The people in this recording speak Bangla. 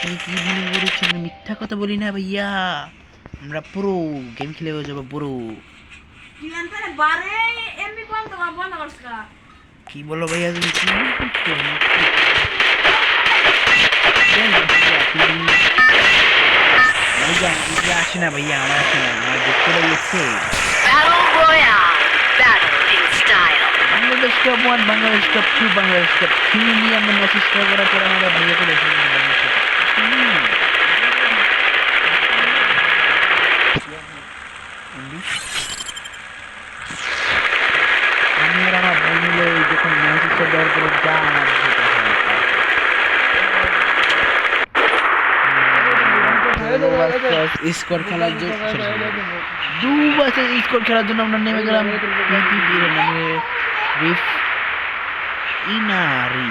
তুমি কি মনে করছো আমি মিথ্যা কথা বলি না ভাইয়া, আমরা পুরো গেম খেলে হয়ে যাবো পুরো। কি বলো ভাইয়া তুমি কি বলছো? ভাইয়া এগুলো আসে না ভাইয়া, আমার আসে না, আমার দেখতে লেগেছে। Battle Royale. Battle in style. Bangladesh top 1, Bangladesh top 2, Bangladesh top 3 নিয়ে আমরা মেসেজ করার পর আমরা ভাইয়া করে আমি আর আমার ভাই মিলে যখন মেসেজটা দেওয়ার পরে যা আমার স্কোর খেলার জন্য স্কোর খেলার জন্য আমরা নেমে গেলাম রিফ ইনারি।